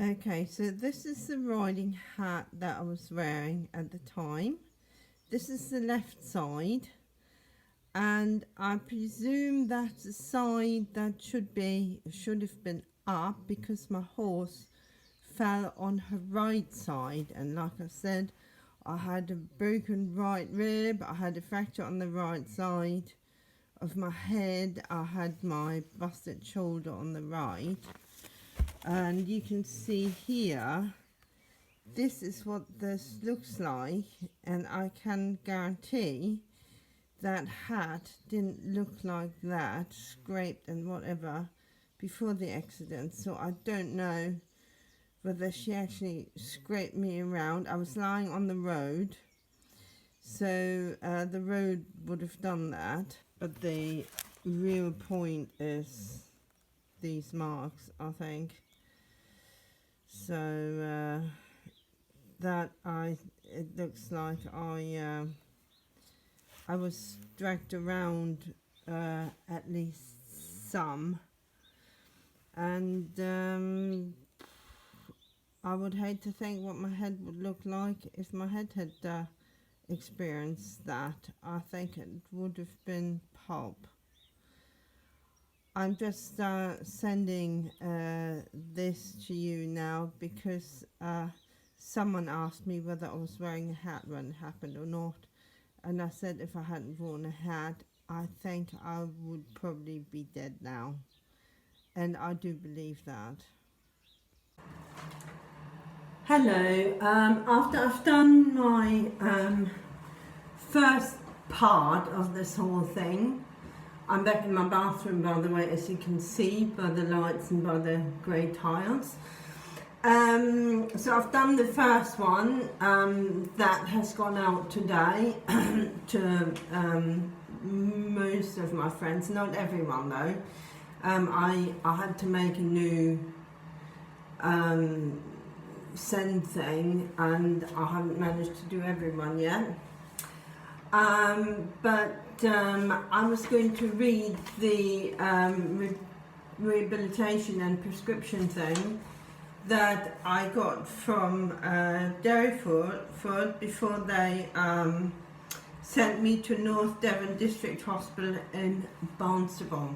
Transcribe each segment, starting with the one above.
Okay, so this is the riding hat that I was wearing at the time. This is the left side, and I presume that's the side that should have been up because my horse fell on her right side. And like I said, I had a broken right rib, I had a fracture on the right side of my head, I had my busted shoulder on the right. And you can see here, this is what this looks like, and I can guarantee that hat didn't look like that, scraped and whatever, before the accident. So I don't know whether she actually scraped me around. I was lying on the road, so the road would have done that. But the real point is these marks, I think. So it looks like I was dragged around at least some, and I would hate to think what my head would look like if my head had experienced that. I think it would have been pulp. I'm just sending this to you now because someone asked me whether I was wearing a hat when it happened or not. And I said if I hadn't worn a hat, I think I would probably be dead now. And I do believe that. Hello, after I've done my first part of this whole thing, I'm back in my bathroom, by the way, as you can see by the lights and by the grey tiles. So I've done the first one that has gone out today to most of my friends, not everyone though. I had to make a new send thing, and I haven't managed to do everyone yet. But I was going to read the rehabilitation and prescription thing that I got from Derryford before they sent me to North Devon District Hospital in Barnstable.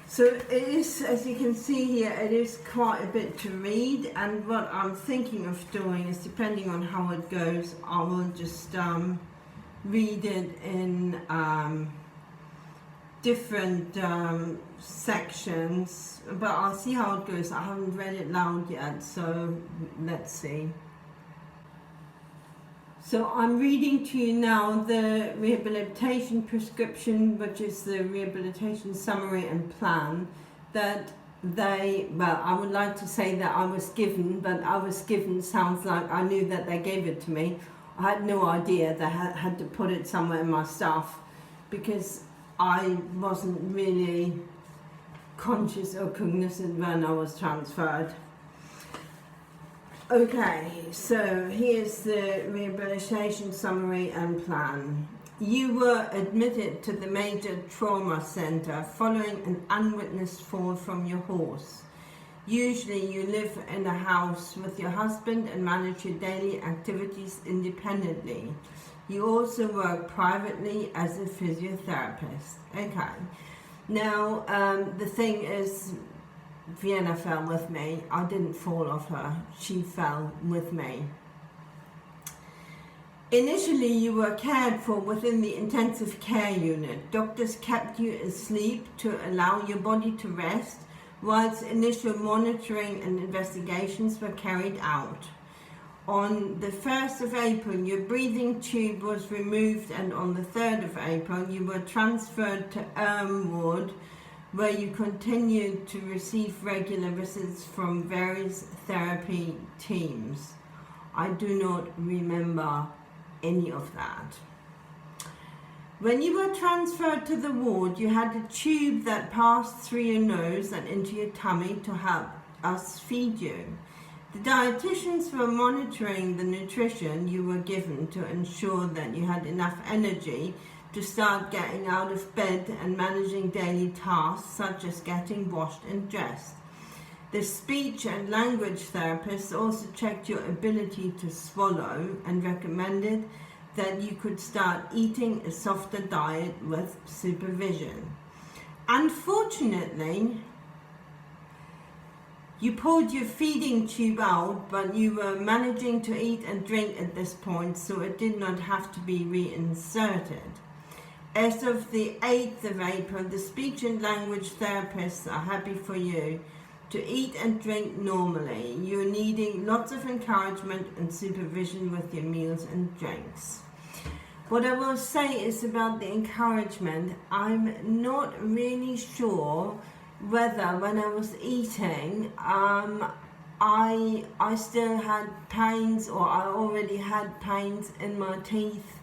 So it is, as you can see here, it is quite a bit to read, and what I'm thinking of doing is, depending on how it goes, I will just read it in different sections, but I'll see how it goes. I haven't read it loud yet, so let's see. So I'm reading to you now the rehabilitation prescription, which is the rehabilitation summary and plan that I would like to say that I was given, but I was given sounds like I knew that they gave it to me. I had no idea they had to put it somewhere in my stuff because I wasn't really conscious or cognizant when I was transferred. Okay, so here's the rehabilitation summary and plan. You were admitted to the major trauma center following an unwitnessed fall from your horse. Usually you live in a house with your husband and manage your daily activities independently. You also work privately as a physiotherapist. Okay, now the thing is, Vienna fell with me. I didn't fall off her. She fell with me. Initially, you were cared for within the intensive care unit. Doctors kept you asleep to allow your body to rest, whilst initial monitoring and investigations were carried out. On the 1st of April, your breathing tube was removed, and on the 3rd of April, you were transferred to Ward, where you continued to receive regular visits from various therapy teams. I do not remember any of that. When you were transferred to the ward, you had a tube that passed through your nose and into your tummy to help us feed you. The dietitians were monitoring the nutrition you were given to ensure that you had enough energy to start getting out of bed and managing daily tasks such as getting washed and dressed. The speech and language therapist also checked your ability to swallow and recommended that you could start eating a softer diet with supervision. Unfortunately, you pulled your feeding tube out, but you were managing to eat and drink at this point, so it did not have to be reinserted. As of the 8th of April, the speech and language therapists are happy for you to eat and drink normally. You're needing lots of encouragement and supervision with your meals and drinks. What I will say is about the encouragement, I'm not really sure whether when I was eating, I still had pains, or I already had pains in my teeth,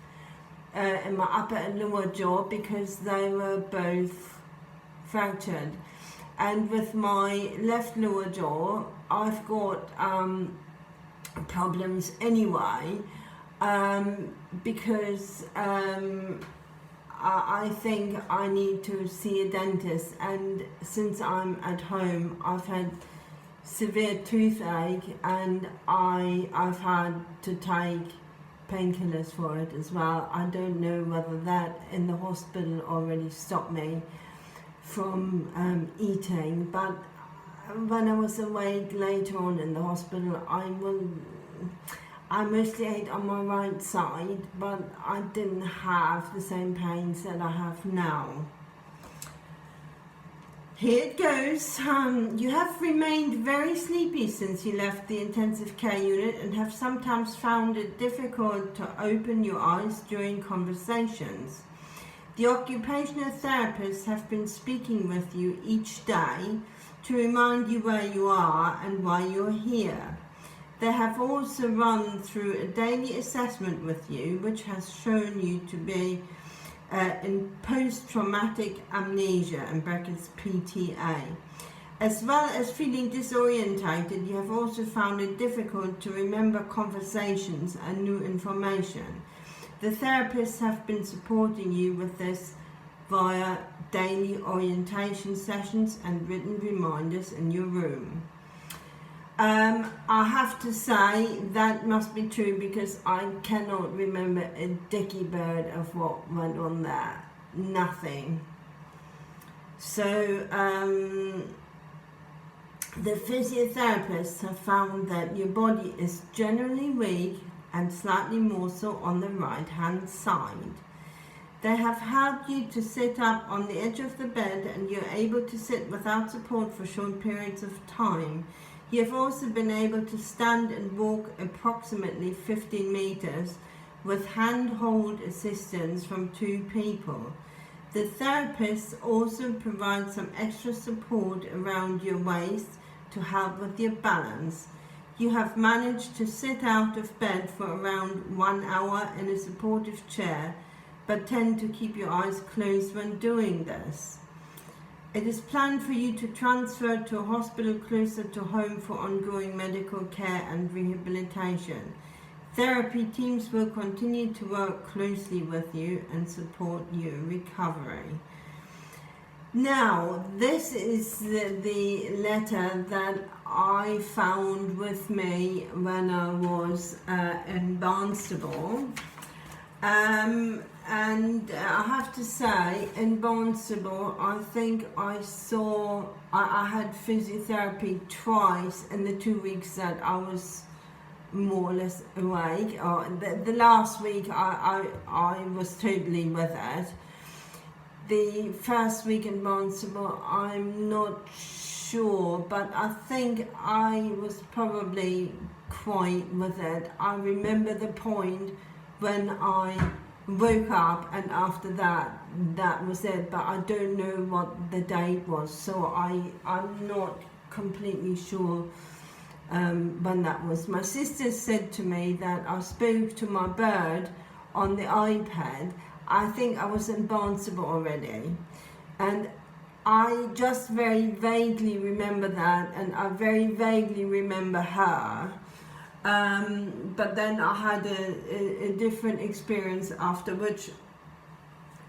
in my upper and lower jaw, because they were both fractured. And with my left lower jaw, I've got problems anyway, because I think I need to see a dentist, and since I'm at home, I've had severe toothache, and I've had to take painkillers for it as well. I don't know whether that in the hospital already stopped me from eating, but when I was awake later on in the hospital, I mostly ate on my right side, but I didn't have the same pains that I have now. Here it goes. You have remained very sleepy since you left the intensive care unit and have sometimes found it difficult to open your eyes during conversations. The occupational therapists have been speaking with you each day to remind you where you are and why you're here. They have also run through a daily assessment with you, which has shown you to be in post-traumatic amnesia, in brackets PTA. As well as feeling disorientated, you have also found it difficult to remember conversations and new information. The therapists have been supporting you with this via daily orientation sessions and written reminders in your room. I have to say that must be true, because I cannot remember a dicky bird of what went on there. Nothing. So the physiotherapists have found that your body is generally weak and slightly more so on the right hand side. They have helped you to sit up on the edge of the bed, and you're able to sit without support for short periods of time. You have also been able to stand and walk approximately 15 meters with hand-hold assistance from 2 people. The therapists also provide some extra support around your waist to help with your balance. You have managed to sit out of bed for around 1 hour in a supportive chair, but tend to keep your eyes closed when doing this. It is planned for you to transfer to a hospital closer to home for ongoing medical care and rehabilitation. Therapy teams will continue to work closely with you and support your recovery. Now, this is the letter that I found with me when I was in Barnstable. And I have to say, in Barnstable, I think I had physiotherapy twice in the 2 weeks that I was more or less awake. The last week I was totally with it. The first week in Barnstable, I'm not sure, but I think I was probably quite with it. I remember the point when I woke up, and after that was it, but I don't know what the date was, so I'm not completely sure when that was. My sister said to me that I spoke to my bird on the iPad. I think I was in Barnstable already, and I just very vaguely remember that, and I very vaguely remember her. But then I had a different experience after which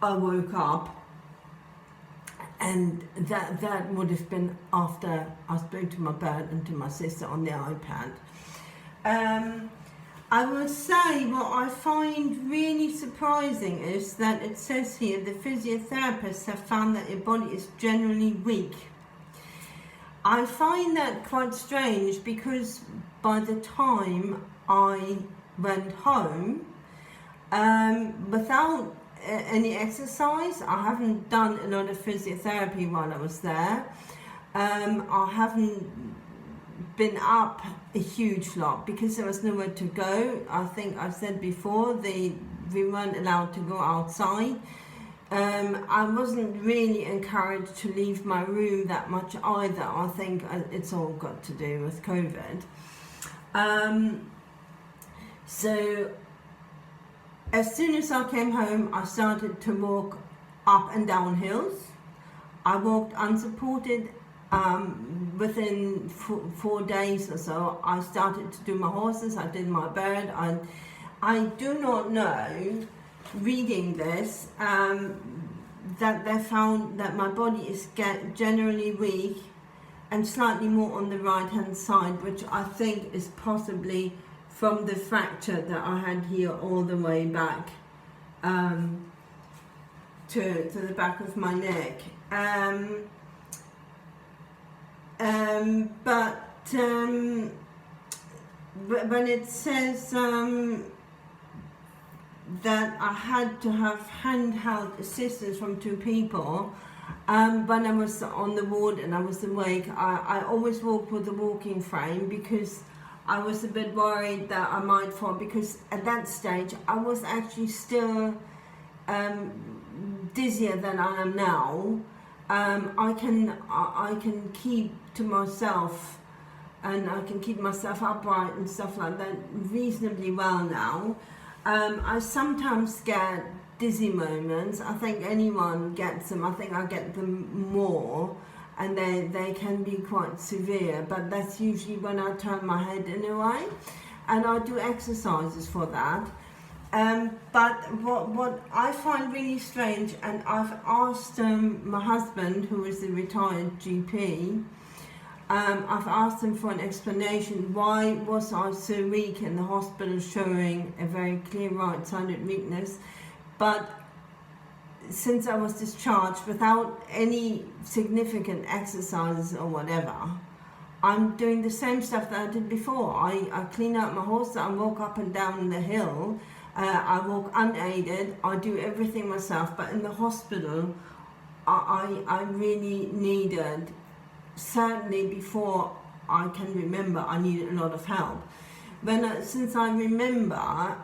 I woke up and that would have been after I spoke to my dad and to my sister on the iPad. I will say what I find really surprising is that it says here the physiotherapists have found that your body is generally weak. I find that quite strange because by the time I went home, without any exercise, I haven't done a lot of physiotherapy while I was there. I haven't been up a huge lot because there was nowhere to go. I think I've said before, we weren't allowed to go outside. I wasn't really encouraged to leave my room that much either. I think it's all got to do with COVID. So as soon as I came home, I started to walk up and down hills. I walked unsupported. Within 4 days or so, I started to do my horses, I did my bird. I do not know, reading this, that they found that my body is generally weak and slightly more on the right hand side, which I think is possibly from the fracture that I had here all the way back to the back of my neck. But when it says that I had to have handheld assistance from 2 people, when I was on the ward and I was awake, I always walked with a walking frame because I was a bit worried that I might fall, because at that stage I was actually still dizzier than I am now. I can keep to myself and I can keep myself upright and stuff like that reasonably well now. I sometimes get dizzy moments. I think anyone gets them. I think I get them more, and they can be quite severe, but that's usually when I turn my head in a way, and I do exercises for that. But what I find really strange, and I've asked my husband, who is a retired GP, I've asked him for an explanation. Why was I so weak in the hospital, showing a very clear right-sided weakness? But since I was discharged without any significant exercises or whatever, I'm doing the same stuff that I did before. I clean out my horse, I walk up and down the hill, I walk unaided, I do everything myself. But in the hospital, I really needed, certainly before I can remember, I needed a lot of help. Since I remember,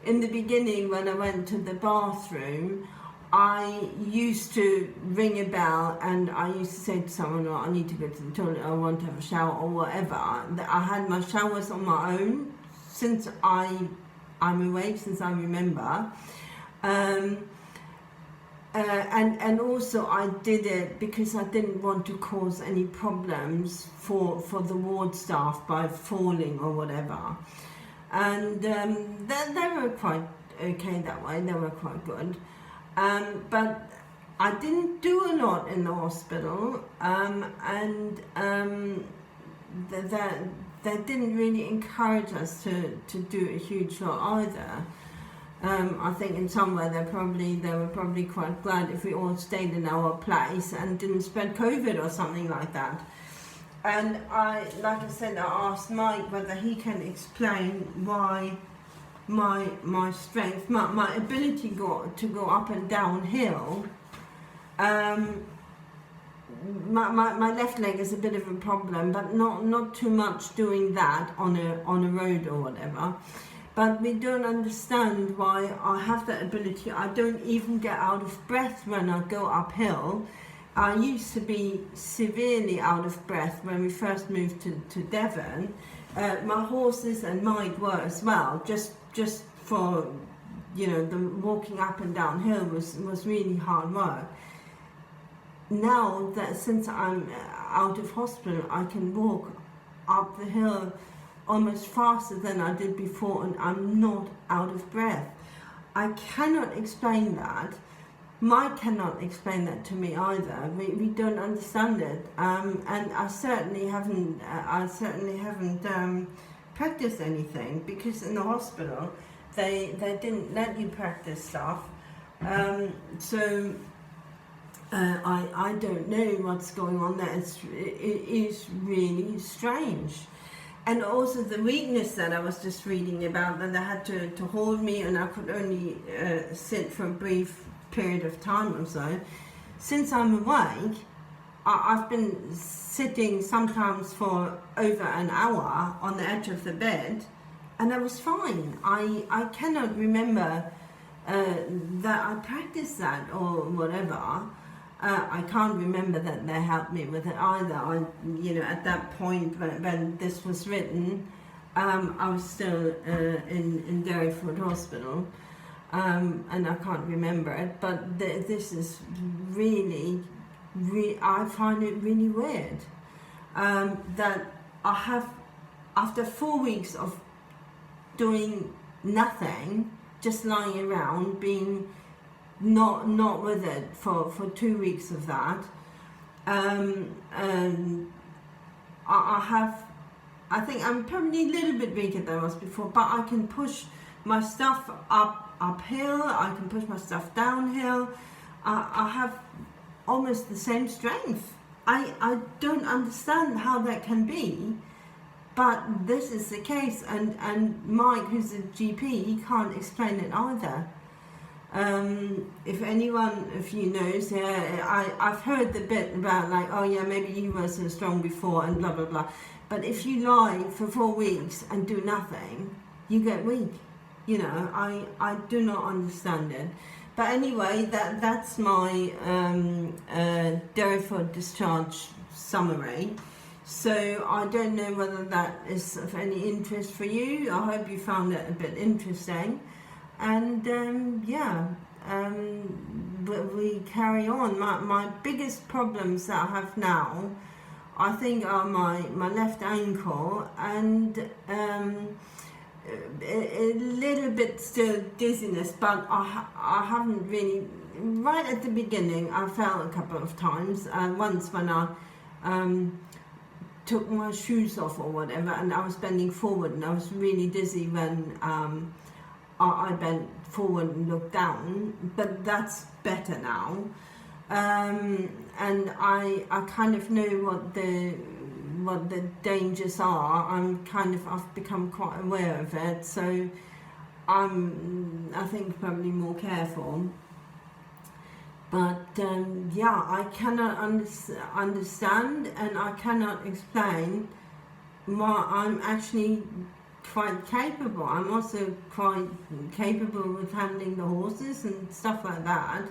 in the beginning when I went to the bathroom, I used to ring a bell and I used to say to someone, oh, I need to go to the toilet, I want to have a shower or whatever. I had my showers on my own since I'm awake, since I remember. And also I did it because I didn't want to cause any problems for the ward staff by falling or whatever. And they were quite okay that way, they were quite good. But I didn't do a lot in the hospital, and they didn't really encourage us to do a huge lot either. I think in some way they were probably quite glad if we all stayed in our place and didn't spread COVID or something like that. And like I said, I asked Mike whether he can explain why my strength, my ability to go up and down hill. My left leg is a bit of a problem, but not too much doing that on a road or whatever. But we don't understand why I have that ability. I don't even get out of breath when I go uphill. I used to be severely out of breath when we first moved to Devon. My horses and mine were as well, just for, the walking up and down hill was really hard work. Now that since I'm out of hospital, I can walk up the hill almost faster than I did before, and I'm not out of breath. I cannot explain that, Mike cannot explain that to me either. We don't understand it, and I certainly haven't. Practiced anything, because in the hospital they didn't let you practice stuff. So I don't know what's going on there. It is really strange. And also the weakness that I was just reading about, that they had to hold me and I could only sit for a brief period of time or so. Since I'm awake, I've been sitting sometimes for over an hour on the edge of the bed, and I was fine. I cannot remember that I practiced that or whatever. I can't remember that they helped me with it either. At that point when this was written, I was still in Derryford Hospital, and I can't remember it. But this is really, I find it really weird that I have, after 4 weeks of doing nothing, just lying around, being not with it for 2 weeks of that, and I think I'm probably a little bit weaker than I was before, but I can push my stuff uphill, I can push my stuff downhill. I have almost the same strength. I don't understand how that can be, but this is the case, and Mike, who's a GP, he can't explain it either. If anyone of you knows, I've heard the bit about like, oh yeah, maybe you were so strong before and blah blah blah, but if you lie for 4 weeks and do nothing, you get weak. I do not understand it. But anyway, that's my Derryford discharge summary. So I don't know whether that is of any interest for you. I hope you found it a bit interesting. And we carry on. My biggest problems that I have now, I think, are my left ankle and a little bit still dizziness, but I haven't really. Right at the beginning, I fell a couple of times. Once when I took my shoes off or whatever, and I was bending forward, and I was really dizzy when I bent forward and looked down, but that's better now. And I kind of know what the dangers are. I've become quite aware of it, so I think probably more careful. But I cannot understand, and I cannot explain why I'm actually quite capable. I'm also quite capable with handling the horses and stuff like that.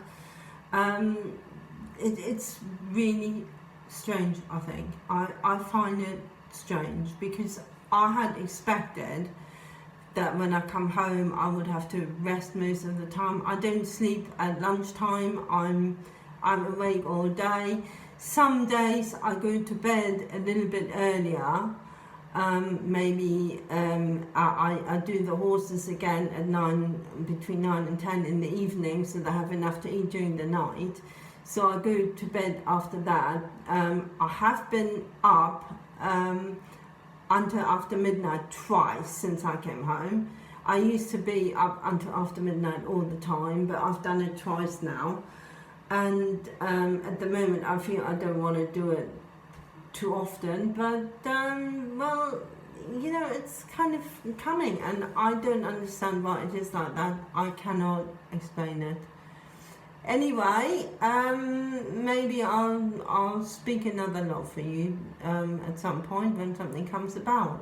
It's really strange, I think. I find it strange, because I had expected that when I come home I would have to rest most of the time. I don't sleep at lunchtime. I'm awake all day. Some days I go to bed a little bit earlier. Maybe I do the horses again at between 9 and 10 in the evening, so they have enough to eat during the night. So I go to bed after that. I have been up until after midnight twice since I came home. I used to be up until after midnight all the time, but I've done it twice now. And at the moment I feel I don't want to do it too often, but it's kind of coming, and I don't understand why it is like that. I cannot explain it. Anyway, maybe I'll speak another lot for you at some point when something comes about.